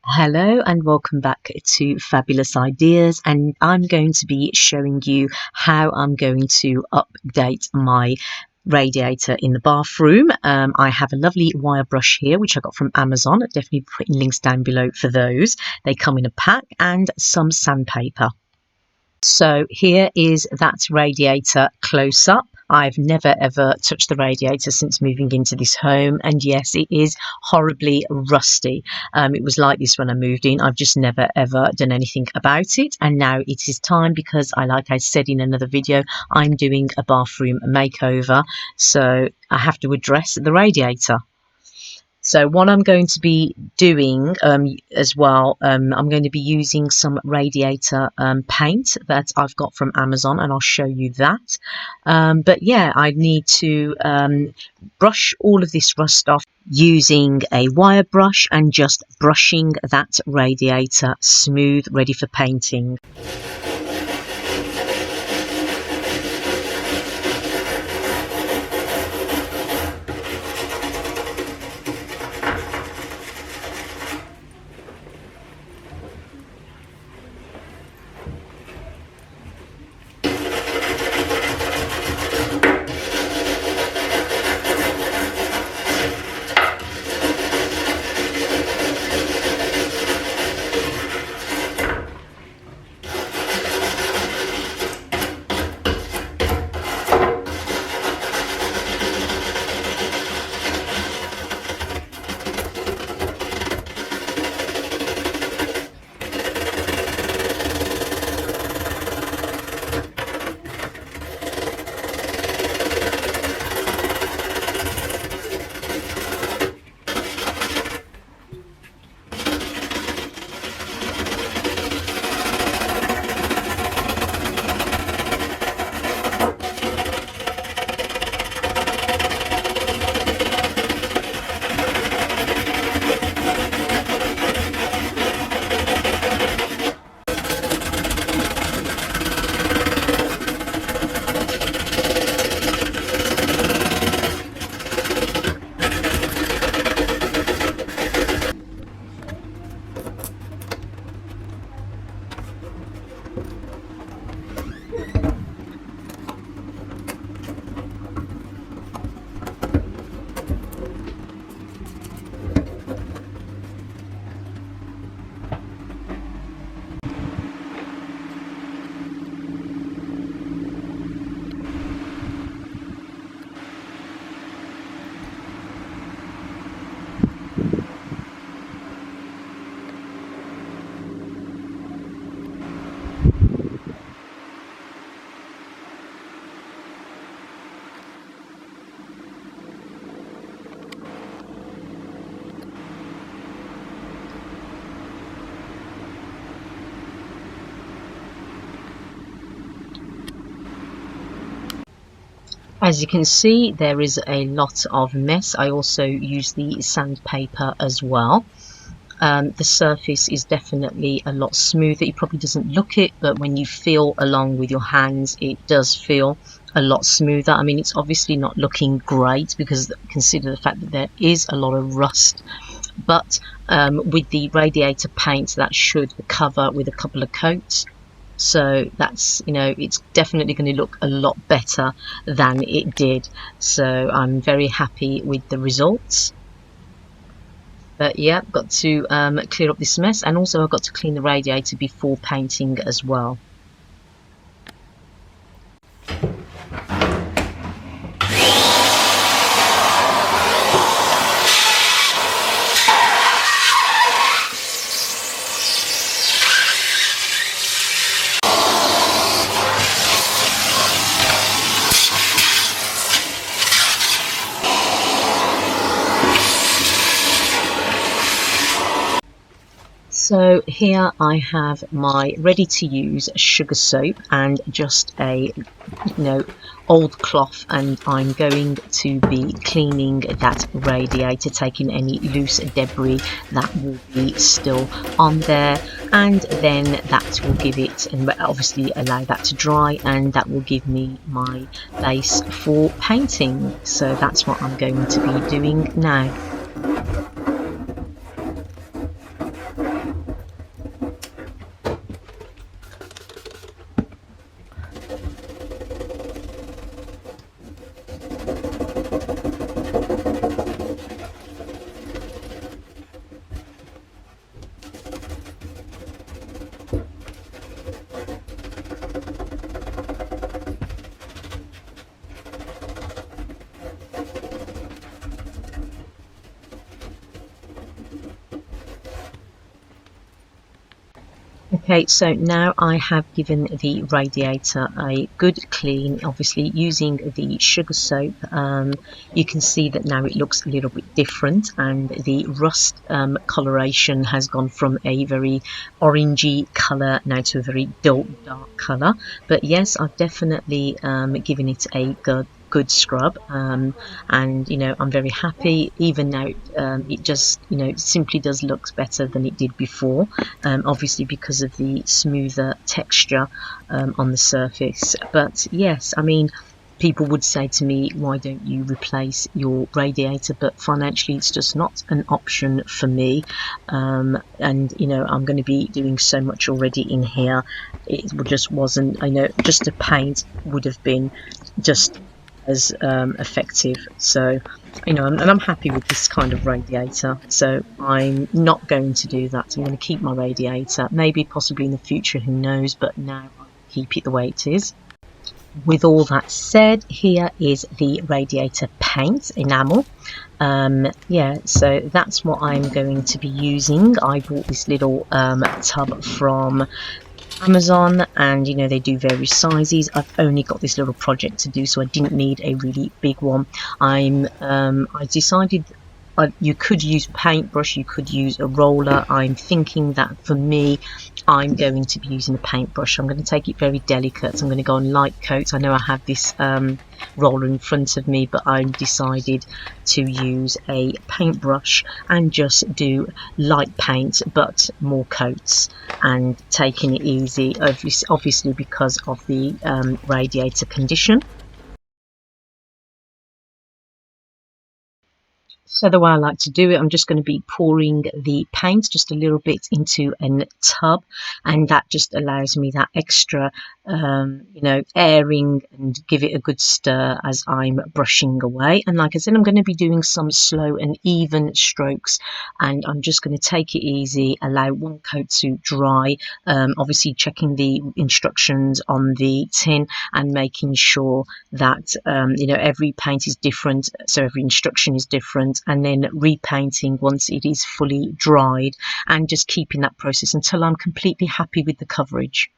Hello and welcome back to Fabulous Ideas, and I'm going to be showing you how I'm going to update my radiator in the bathroom. I have a lovely wire brush here which I got from Amazon. I'll definitely be putting links down below for those. They come in a pack, and some sandpaper. So here is that radiator close-up. I've never ever touched the radiator since moving into this home, and yes, it is horribly rusty. It was like this when I moved in. I've just never ever done anything about it, and now it is time because like I said in another video, I'm doing a bathroom makeover, so I have to address the radiator. So what I'm going to be doing as well, I'm going to be using some radiator paint that I've got from Amazon, and I'll show you that. But yeah, I need to brush all of this rust off using a wire brush and just brushing that radiator smooth, ready for painting. As you can see, there is a lot of mess. I also use the sandpaper as well. The surface is definitely a lot smoother. It probably doesn't look it, but when you feel along with your hands, it does feel a lot smoother. I mean, it's obviously not looking great because consider the fact that there is a lot of rust, but with the radiator paint, that should cover with a couple of coats. So that's, it's definitely going to look a lot better than it did. So I'm very happy with the results. But yeah, got to clear up this mess, and also I've got to clean the radiator before painting as well. So here I have my ready to use sugar soap and just a old cloth, and I'm going to be cleaning that radiator, taking any loose debris that will be still on there, and then that will give it, and obviously allow that to dry, and that will give me my base for painting. So that's what I'm going to be doing now. Okay, so now I have given the radiator a good clean, obviously using the sugar soap. You can see that now it looks a little bit different, and the rust coloration has gone from a very orangey colour now to a very dull dark colour. But yes, I've definitely given it a good scrub, and I'm very happy. Even now it just simply does look better than it did before, obviously because of the smoother texture on the surface. But yes, I mean, people would say to me, why don't you replace your radiator? But financially it's just not an option for me, and I'm going to be doing so much already in here. It just wasn't, just a paint would have been just as effective. So and I'm happy with this kind of radiator, so I'm not going to do that. I'm going to keep my radiator, maybe possibly in the future, who knows, but now I'll keep it the way it is. With all that said, here is the radiator paint enamel. Yeah, so that's what I'm going to be using. I bought this little tub from Amazon, and they do various sizes. I've only got this little project to do, so I didn't need a really big one. I decided you could use a paintbrush, you could use a roller. I'm thinking that for me, I'm going to be using a paintbrush. I'm going to take it very delicate. I'm going to go on light coats. I know I have this roller in front of me, but I decided to use a paintbrush and just do light paint but more coats, and taking it easy, obviously because of the radiator condition. So the way I like to do it, I'm just going to be pouring the paint just a little bit into a tub, and that just allows me that extra airing, and give it a good stir as I'm brushing away. And like I said, I'm going to be doing some slow and even strokes, and I'm just going to take it easy, allow one coat to dry, obviously checking the instructions on the tin and making sure that every paint is different, so every instruction is different, and then repainting once it is fully dried, and just keeping that process until I'm completely happy with the coverage.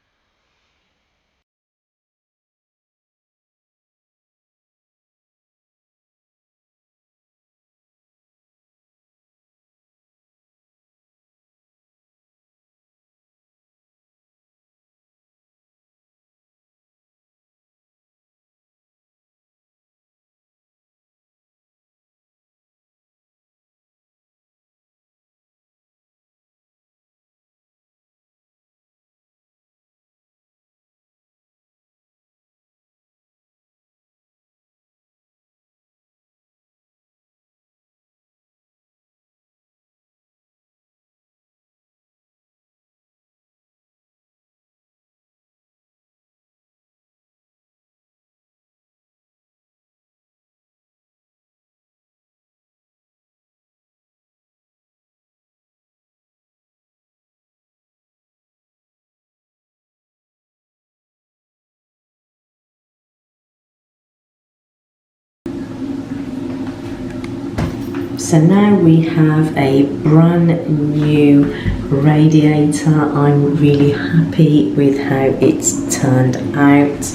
So now we have a brand new radiator. I'm really happy with how it's turned out.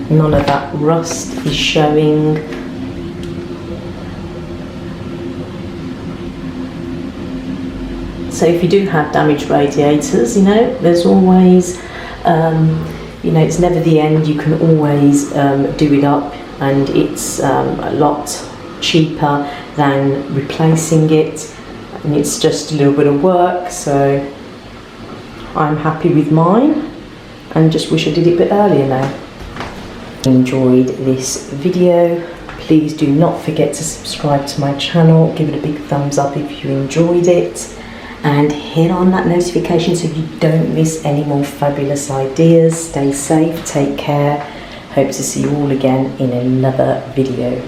None of that rust is showing. So if you do have damaged radiators, there's always, it's never the end. You can always do it up, and it's a lot cheaper than replacing it, and it's just a little bit of work. So I'm happy with mine, and just wish I did it a bit earlier now. Enjoyed this video, please do not forget to subscribe to my channel, give it a big thumbs up if you enjoyed it, and hit on that notification so you don't miss any more fabulous ideas. Stay safe, take care, hope to see you all again in another video.